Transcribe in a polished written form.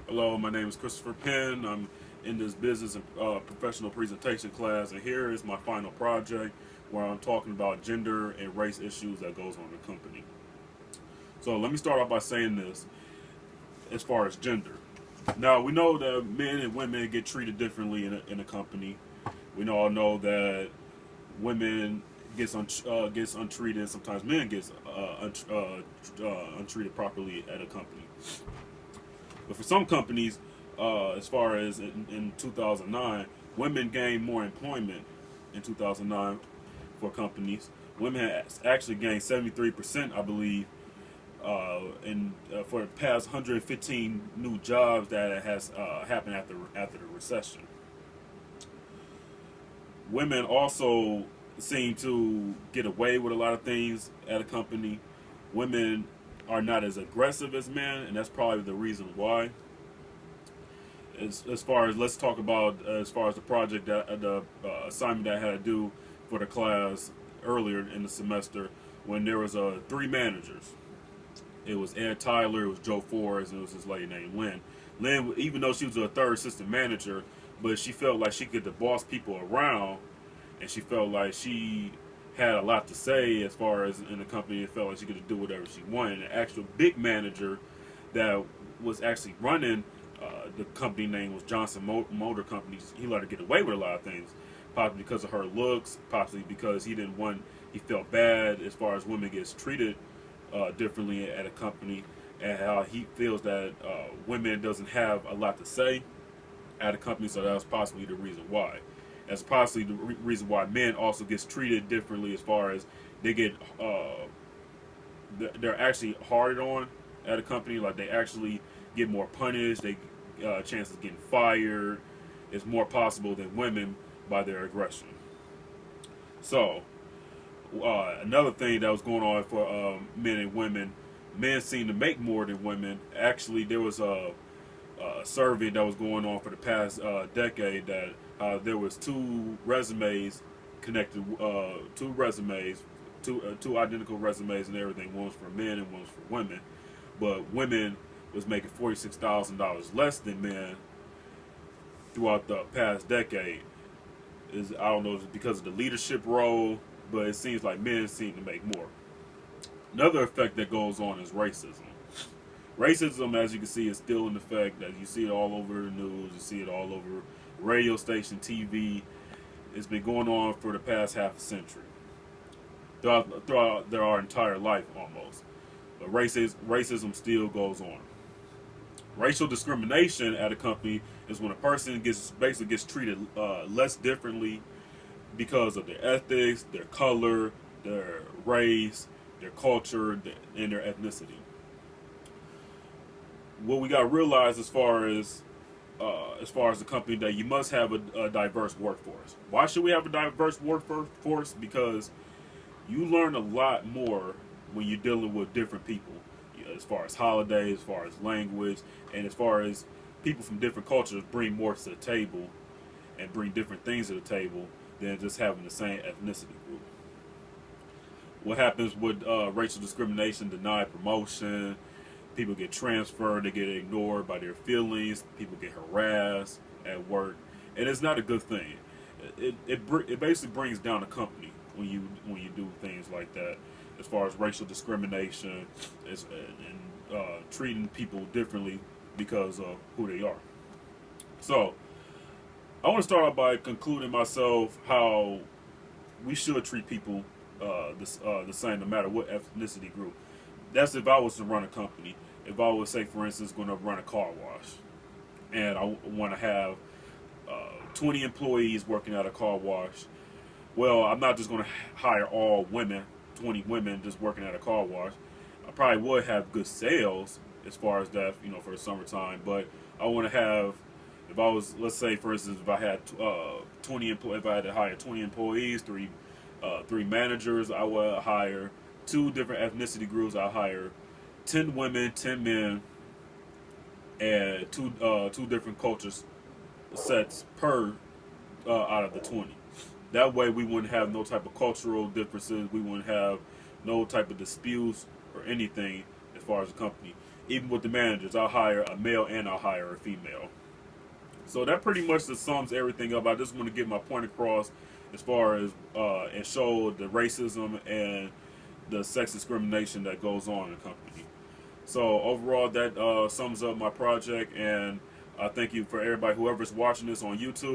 Hello, my name is Christopher Penn. I'm in this business and professional presentation class, and here is my final project where I'm talking about gender and race issues that goes on in the company. So let me start off by saying this as far as gender. Now, we know that men and women get treated differently in a company. We all know that women gets untreated. Sometimes men gets untreated properly at a company. But for some companies, as far as in 2009, women gained more employment in 2009 for companies. Women actually gained 73%, I believe, for the past 115 new jobs that has happened after the recession. Women also seem to get away with a lot of things at a company. Women are not as aggressive as men, and that's probably the reason why. As far as let's talk about as far as the project that the assignment that I had to do for the class earlier in the semester, when there was three managers. It was Ed Tyler, it was Joe Forrest, and it was this lady named Lynn. Lynn, even though she was a third assistant manager, but she felt like she could boss people around, and she felt like she had a lot to say as far as in the company. It felt like she could do whatever she wanted. And the actual big manager that was actually running the company name was Johnson Motor Companies. He let her get away with a lot of things, possibly because of her looks, possibly because he felt bad as far as women gets treated differently at a company, and how he feels that women doesn't have a lot to say at a company. So that's possibly the reason why. That's possibly the reason why men also gets treated differently as far as they get they're actually hard on at a company. Like they actually get more punished. They chances of getting fired is more possible than women by their aggression. So another thing that was going on for men and women, men seem to make more than women. Actually, there was a survey that was going on for the past decade that there was two resumes connected, two identical resumes and everything. One was for men and one was for women, but women was making $46,000 less than men throughout the past decade. I don't know if it's because of the leadership role, but it seems like men seem to make more. Another effect that goes on is racism. Racism, as you can see, is still in effect. As you see it all over the news, you see it all over radio station, TV. It's been going on for the past half a century, throughout our entire life almost. But racism still goes on. Racial discrimination at a company is when a person basically gets treated less differently because of their ethics, their color, their race, their culture, and their ethnicity. What we got to realize as far as the company, that you must have a diverse workforce. Why should we have a diverse workforce? Because you learn a lot more when you're dealing with different people, as far as holidays, as far as language, and as far as people from different cultures bring more to the table and bring different things to the table than just having the same ethnicity group. What happens with racial discrimination, denied promotion, people get transferred, they get ignored by their feelings, people get harassed at work, and it's not a good thing. It basically brings down a company when you do things like that, as far as racial discrimination and treating people differently because of who they are. So I want to start off by concluding myself how we should treat people the same, no matter what ethnicity group. That's if I was to run a company. If I was, say, for instance, going to run a car wash, and I want to have 20 employees working at a car wash, well, I'm not just going to hire all women, 20 women just working at a car wash. I probably would have good sales as far as that, for the summertime, but I want to have, if I was, let's say, for instance, if I had 20 if I had to hire 20 employees, three managers, I would hire two different ethnicity groups. I hire 10 women, 10 men, and two different cultures sets per out of the 20. That way, we wouldn't have no type of cultural differences. We wouldn't have no type of disputes or anything as far as the company. even with the managers, I'll hire a male and I'll hire a female. So that pretty much just sums everything up. I just want to get my point across as far as and show the racism and the sex discrimination that goes on in the company. So overall, that sums up my project, and thank you for everybody, whoever's watching this on YouTube.